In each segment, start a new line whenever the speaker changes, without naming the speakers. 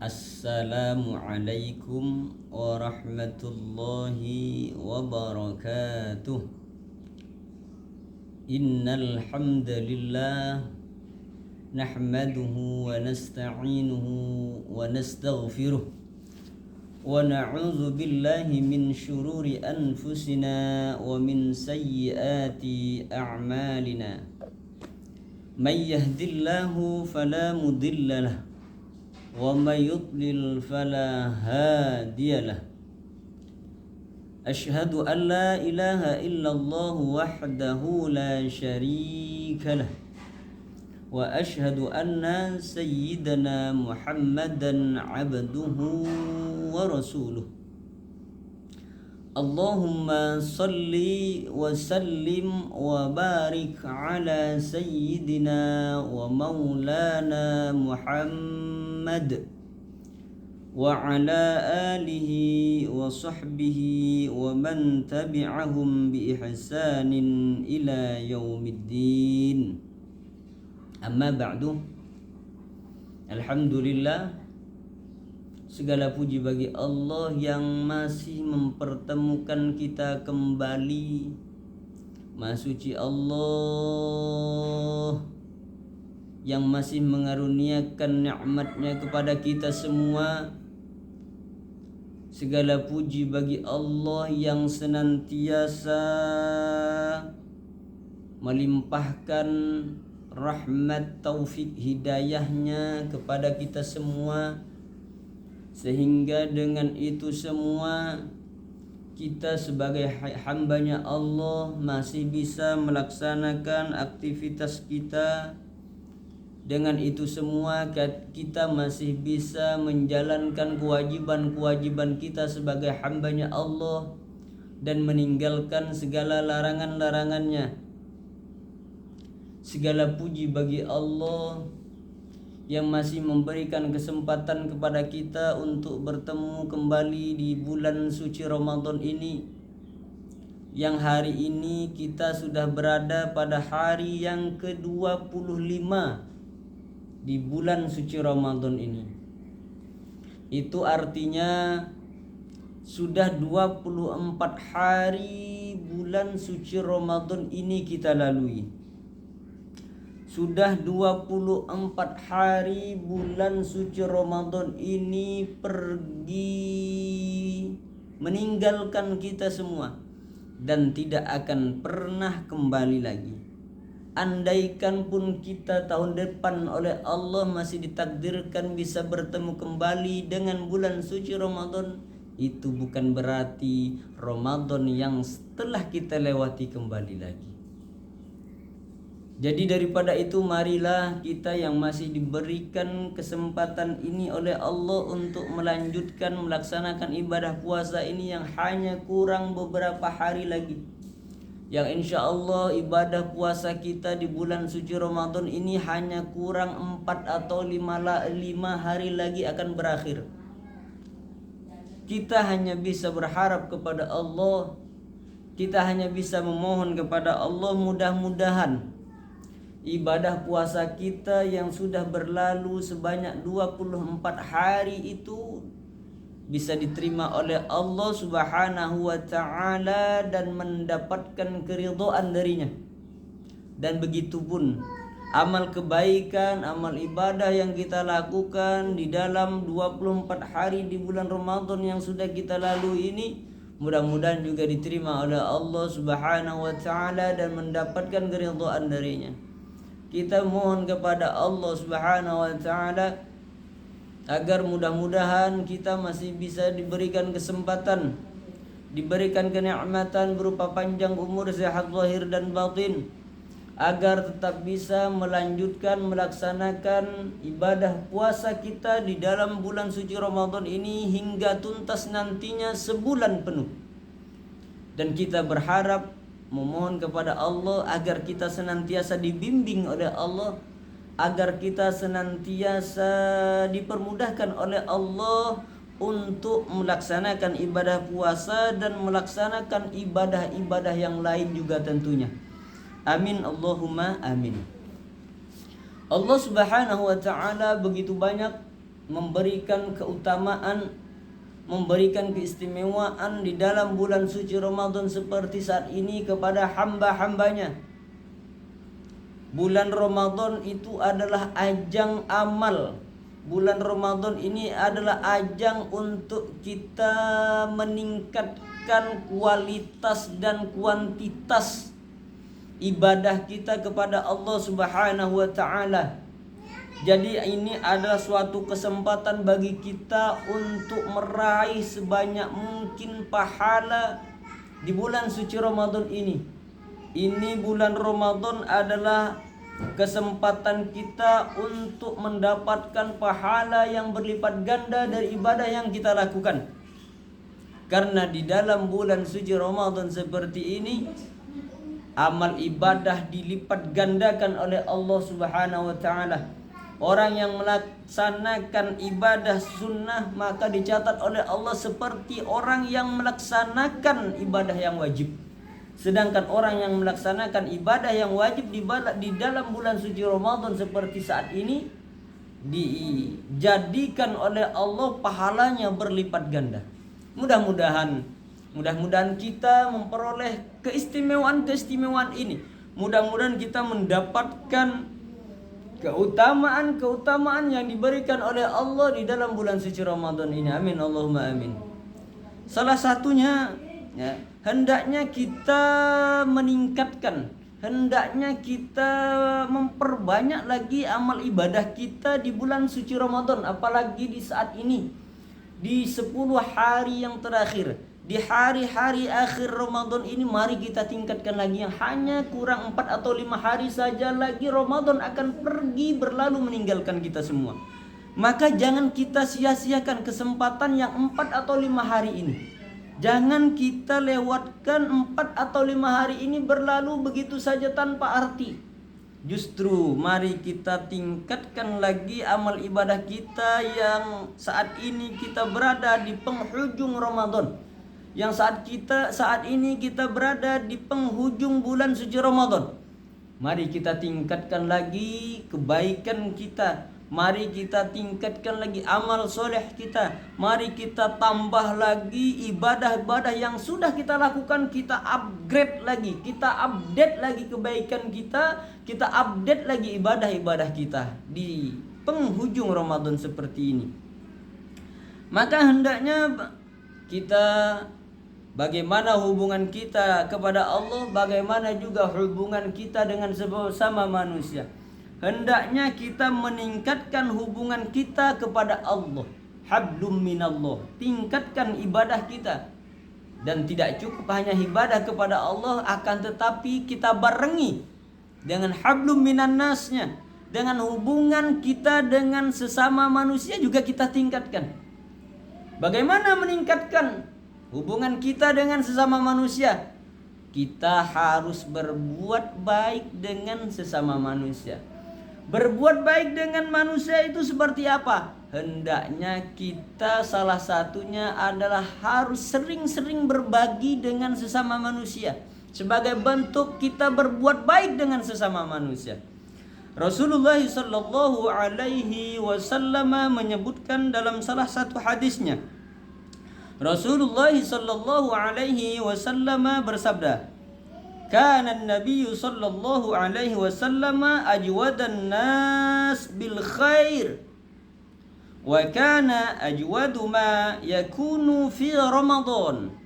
Assalamualaikum warahmatullahi wabarakatuh. Innal hamdalillah nahmaduhu wa nasta'inuhu wa nastaghfiruh wa na'udzu billahi min shururi anfusina wa min sayyiati a'malina. May yahdillahu fala mudilla lahu wa may yudlil fala hadiyalah. Asyhadu an la ilaha illallah wahdahu la syarika lah wa asyhadu anna sayyidana Muhammadan abduhu wa rasuluh. Allahumma salli wa sallim wa barik ala sayyidina wa maulana Muhammad wa ala alihi wa sahbihi wa man tabi'ahum bi ihsanin ila yaumiddin. Amma ba'du. Alhamdulillah, segala puji bagi Allah yang masih mempertemukan kita kembali. Maha suci Allah yang masih mengaruniakan nikmat-Nya kepada kita semua. Segala puji bagi Allah yang senantiasa melimpahkan rahmat, taufik, hidayahnya kepada kita semua, sehingga dengan itu semua kita sebagai hambanya Allah masih bisa melaksanakan aktivitas kita. Dengan itu semua kita masih bisa menjalankan kewajiban-kewajiban kita sebagai hambanya Allah dan meninggalkan segala larangan-larangannya. Segala puji bagi Allah yang masih memberikan kesempatan kepada kita untuk bertemu kembali di bulan suci Ramadan ini, yang hari ini kita sudah berada pada hari yang ke-25 di bulan suci Ramadan ini. Itu artinya sudah 24 hari bulan suci Ramadan ini kita lalui. Sudah 24 hari bulan suci Ramadan ini pergi meninggalkan kita semua dan tidak akan pernah kembali lagi. Andaikan pun kita tahun depan oleh Allah masih ditakdirkan bisa bertemu kembali dengan bulan suci Ramadan, itu bukan berarti Ramadan yang setelah kita lewati kembali lagi. Jadi daripada itu, marilah kita yang masih diberikan kesempatan ini oleh Allah untuk melanjutkan melaksanakan ibadah puasa ini yang hanya kurang beberapa hari lagi, yang insya Allah ibadah puasa kita di bulan suci Ramadan ini hanya kurang 4 atau 5 hari lagi akan berakhir. Kita hanya bisa berharap kepada Allah, kita hanya bisa memohon kepada Allah, mudah-mudahan ibadah puasa kita yang sudah berlalu sebanyak 24 hari itu bisa diterima oleh Allah Subhanahu wa ta'ala dan mendapatkan keridhaan darinya. Dan begitu pun amal kebaikan, amal ibadah yang kita lakukan di dalam 24 hari di bulan Ramadan yang sudah kita lalui ini, mudah-mudahan juga diterima oleh Allah Subhanahu wa ta'ala dan mendapatkan keridhaan darinya. Kita mohon kepada Allah Subhanahu wa ta'ala agar mudah-mudahan kita masih bisa diberikan kesempatan, diberikan kenikmatan berupa panjang umur, sehat zahir dan batin, agar tetap bisa melanjutkan melaksanakan ibadah puasa kita di dalam bulan suci Ramadan ini hingga tuntas nantinya sebulan penuh. Dan kita berharap, memohon kepada Allah agar kita senantiasa dibimbing oleh Allah, agar kita senantiasa dipermudahkan oleh Allah untuk melaksanakan ibadah puasa dan melaksanakan ibadah-ibadah yang lain juga tentunya. Amin Allahumma amin. Allah Subhanahu wa ta'ala begitu banyak memberikan keutamaan, memberikan keistimewaan di dalam bulan suci Ramadan seperti saat ini kepada hamba-hambanya. Bulan Ramadan itu adalah ajang amal. Bulan Ramadan ini adalah ajang untuk kita meningkatkan kualitas dan kuantitas ibadah kita kepada Allah Subhanahu wa taala. Jadi ini adalah suatu kesempatan bagi kita untuk meraih sebanyak mungkin pahala di bulan suci Ramadan ini. Ini bulan Ramadan adalah kesempatan kita untuk mendapatkan pahala yang berlipat ganda dari ibadah yang kita lakukan. Karena di dalam bulan suci Ramadan seperti ini, amal ibadah dilipat gandakan oleh Allah Subhanahu wa taala. Orang yang melaksanakan ibadah sunnah maka dicatat oleh Allah seperti orang yang melaksanakan ibadah yang wajib. Sedangkan orang yang melaksanakan ibadah yang wajib di dalam bulan suci Ramadan seperti saat ini dijadikan oleh Allah pahalanya berlipat ganda. Mudah-mudahan kita memperoleh keistimewaan ini. Mudah-mudahan kita mendapatkan keutamaan yang diberikan oleh Allah di dalam bulan suci Ramadan ini. Amin Allahumma amin. Salah satunya hendaknya kita meningkatkan, hendaknya kita memperbanyak lagi amal ibadah kita di bulan suci Ramadan, apalagi di saat ini, di 10 hari yang terakhir. Di hari-hari akhir Ramadan ini mari kita tingkatkan lagi, yang hanya kurang 4 atau 5 hari saja lagi Ramadan akan pergi berlalu meninggalkan kita semua. Maka jangan kita sia-siakan kesempatan yang 4 atau 5 hari ini. Jangan kita lewatkan 4 atau 5 hari ini berlalu begitu saja tanpa arti. Justru mari kita tingkatkan lagi amal ibadah kita yang saat ini kita berada di penghujung Ramadan. Yang saat ini kita berada di penghujung bulan suci Ramadan. Mari kita tingkatkan lagi kebaikan kita. Mari kita tingkatkan lagi amal soleh kita. Mari kita tambah lagi ibadah-ibadah yang sudah kita lakukan. Kita upgrade lagi, kita update lagi kebaikan kita. Kita update lagi ibadah-ibadah kita di penghujung Ramadan seperti ini. Maka hendaknya kita, bagaimana hubungan kita kepada Allah, bagaimana juga hubungan kita dengan sesama manusia. Hendaknya kita meningkatkan hubungan kita kepada Allah. Hablum minallah. Tingkatkan ibadah kita. Dan tidak cukup hanya ibadah kepada Allah, akan tetapi kita barengi dengan hablum minan nasnya. Dengan hubungan kita dengan sesama manusia juga kita tingkatkan. Bagaimana meningkatkan hubungan kita dengan sesama manusia? Kita harus berbuat baik dengan sesama manusia. Berbuat baik dengan manusia itu seperti apa? Hendaknya kita salah satunya adalah harus sering-sering berbagi dengan sesama manusia. Sebagai bentuk kita berbuat baik dengan sesama manusia. Rasulullah sallallahu alaihi wasallam menyebutkan dalam salah satu hadisnya. Rasulullah sallallahu alaihi wasallam bersabda, "Kana an-nabiy sallallahu alaihi wasallam ajwadan nas bil khair wa kana ajwadu ma yakunu fi Ramadan.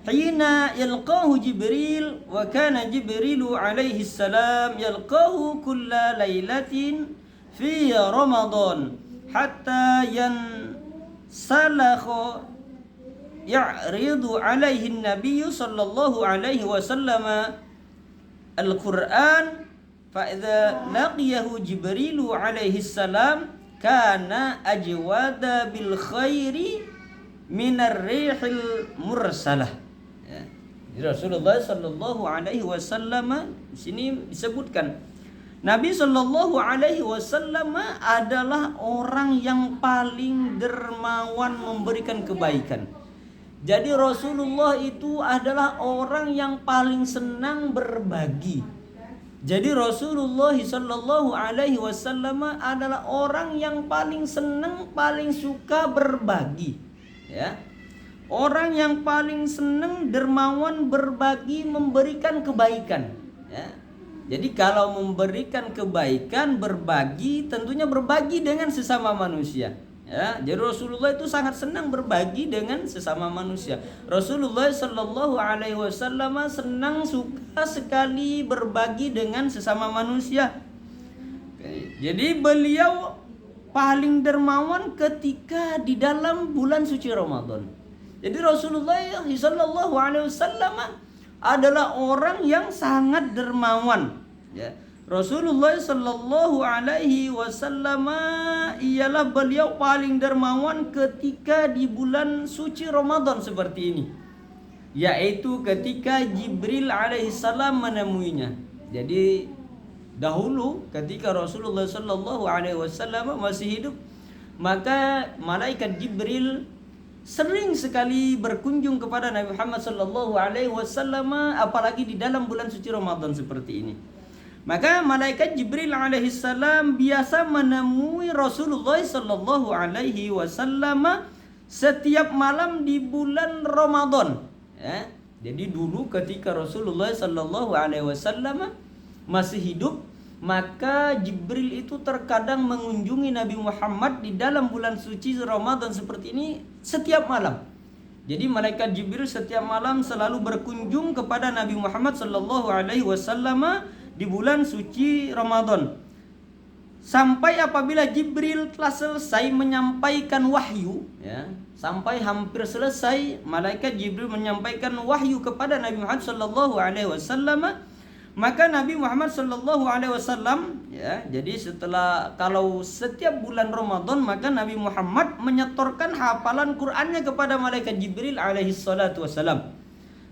Hina yalqahu Jibril wa kana Jibrilu alaihi salam yalqahu kulla lailatin fi Ramadan hatta salakhu ya'ridu alaihi an-nabiy sallallahu alaihi wasallam al-Qur'an fa idza laqiyahu Jibrilu alaihi salam kana ajwada bil khairi minar rihil mursalah." Rasulullah sallallahu alaihi wasallam di sini disebutkan Nabi sallallahu alaihi wasallam adalah orang yang paling dermawan memberikan kebaikan. Jadi Rasulullah itu adalah orang yang paling senang berbagi. Jadi Rasulullah sallallahu alaihi wasallam adalah orang yang paling senang, paling suka berbagi, ya. Orang yang paling senang, dermawan, berbagi, memberikan kebaikan, ya. Jadi kalau memberikan kebaikan, berbagi, tentunya berbagi dengan sesama manusia. Ya, jadi Rasulullah itu sangat senang berbagi dengan sesama manusia. Rasulullah Shallallahu Alaihi Wasallam senang, suka sekali berbagi dengan sesama manusia. Jadi beliau paling dermawan ketika di dalam bulan suci Ramadan. Jadi Rasulullah Shallallahu Alaihi Wasallam adalah orang yang sangat dermawan. Ya. Rasulullah sallallahu alaihi wasallam ialah beliau paling dermawan ketika di bulan suci Ramadan seperti ini, yaitu ketika Jibril alaihissalam menemuinya. Jadi dahulu ketika Rasulullah sallallahu alaihi wasallam masih hidup, maka malaikat Jibril sering sekali berkunjung kepada Nabi Muhammad sallallahu alaihi wasallam, apalagi di dalam bulan suci Ramadan seperti ini. Maka malaikat Jibril alaihissalam biasa menemui Rasulullah sallallahu alaihi wasallam setiap malam di bulan Ramadan. Ya. Jadi dulu ketika Rasulullah sallallahu alaihi wasallam masih hidup, maka Jibril itu terkadang mengunjungi Nabi Muhammad di dalam bulan suci Ramadan seperti ini setiap malam. Jadi malaikat Jibril setiap malam selalu berkunjung kepada Nabi Muhammad sallallahu alaihi wasallam di bulan suci Ramadan. Sampai apabila Jibril telah selesai menyampaikan wahyu, ya, sampai hampir selesai malaikat Jibril menyampaikan wahyu kepada Nabi Muhammad sallallahu alaihi wasallam, maka Nabi Muhammad sallallahu alaihi wasallam, ya, jadi setelah kalau setiap bulan Ramadan maka Nabi Muhammad menyetorkan hafalan Qur'annya kepada malaikat Jibril alaihi salatu wasallam.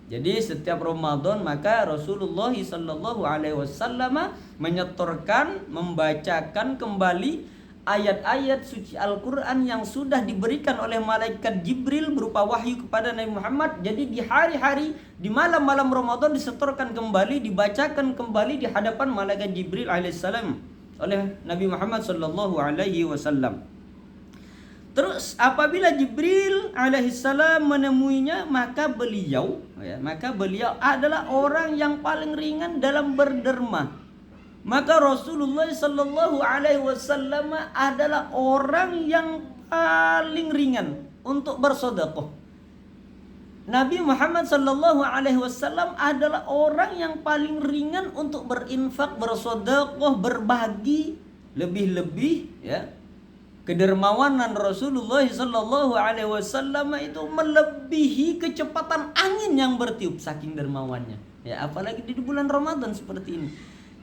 Jadi setiap Ramadan maka Rasulullah sallallahu alaihi wasallam menyetorkan, membacakan kembali ayat-ayat suci Al-Qur'an yang sudah diberikan oleh malaikat Jibril berupa wahyu kepada Nabi Muhammad. Jadi di hari-hari, di malam-malam Ramadan disetorkan kembali, dibacakan kembali di hadapan malaikat Jibril alaihissalam oleh Nabi Muhammad sallallahu alaihi wasallam. Terus apabila Jibril alaihissalam menemuinya, maka beliau adalah orang yang paling ringan dalam berderma. Maka Rasulullah sallallahu alaihi wasallam adalah orang yang paling ringan untuk bersedekah. Nabi Muhammad sallallahu alaihi wasallam adalah orang yang paling ringan untuk berinfak, bersedekah, berbagi, lebih-lebih, ya. Kedermawanan Rasulullah sallallahu alaihi wasallam itu melebihi kecepatan angin yang bertiup, saking dermawannya. Ya, apalagi di bulan Ramadan seperti ini.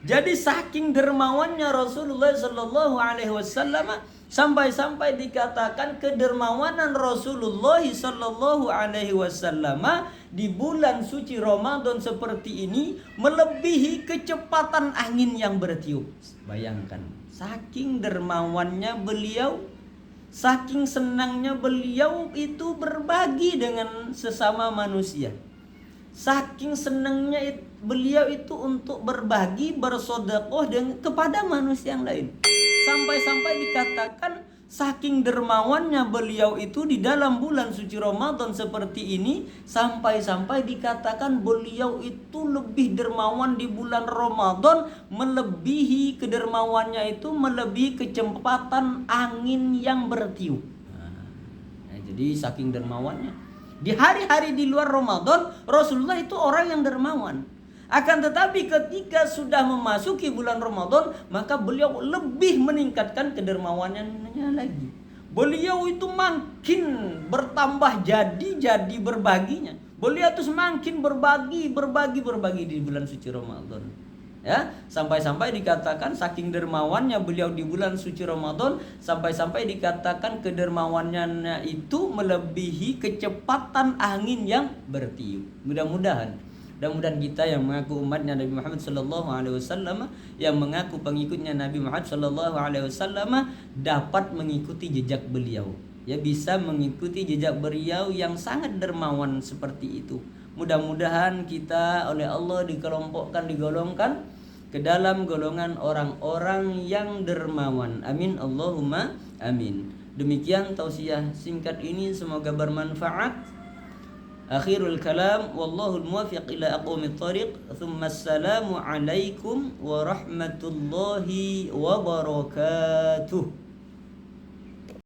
Jadi saking dermawannya Rasulullah sallallahu alaihi wasallam sampai-sampai dikatakan kedermawanan Rasulullah sallallahu alaihi wasallam di bulan suci Ramadan seperti ini melebihi kecepatan angin yang bertiup. Bayangkan, saking dermawannya beliau, saking senangnya beliau itu berbagi dengan sesama manusia. Saking senangnya beliau itu untuk berbagi, bersedekah kepada manusia yang lain. Sampai-sampai dikatakan saking dermawannya beliau itu di dalam bulan suci Ramadan seperti ini, sampai-sampai dikatakan beliau itu lebih dermawan di bulan Ramadan, melebihi kedermawannya itu melebihi kecepatan angin yang bertiup. Nah, jadi saking dermawannya. Di hari-hari di luar Ramadan, Rasulullah itu orang yang dermawan. Akan tetapi ketika sudah memasuki bulan Ramadan, maka beliau lebih meningkatkan kedermawanannya lagi. Beliau itu makin bertambah jadi berbaginya. Beliau itu semakin berbagi di bulan suci Ramadan. Ya, sampai-sampai dikatakan saking dermawannya beliau di bulan suci Ramadan, sampai-sampai dikatakan kedermawannya itu melebihi kecepatan angin yang bertiup. Mudah-mudahan kita yang mengaku umatnya Nabi Muhammad sallallahu alaihi wasallam, yang mengaku pengikutnya Nabi Muhammad sallallahu alaihi wasallam dapat mengikuti jejak beliau. Ya, bisa mengikuti jejak beliau yang sangat dermawan seperti itu. Mudah-mudahan kita oleh Allah digolongkan ke dalam golongan orang-orang yang dermawan. Amin Allahumma amin. Demikian tausiah singkat ini, semoga bermanfaat. Akhirul kalam, wallahul muwaffiq ila aqwamit thariq. Tsumma assalamu alaikum warahmatullahi wabarakatuh.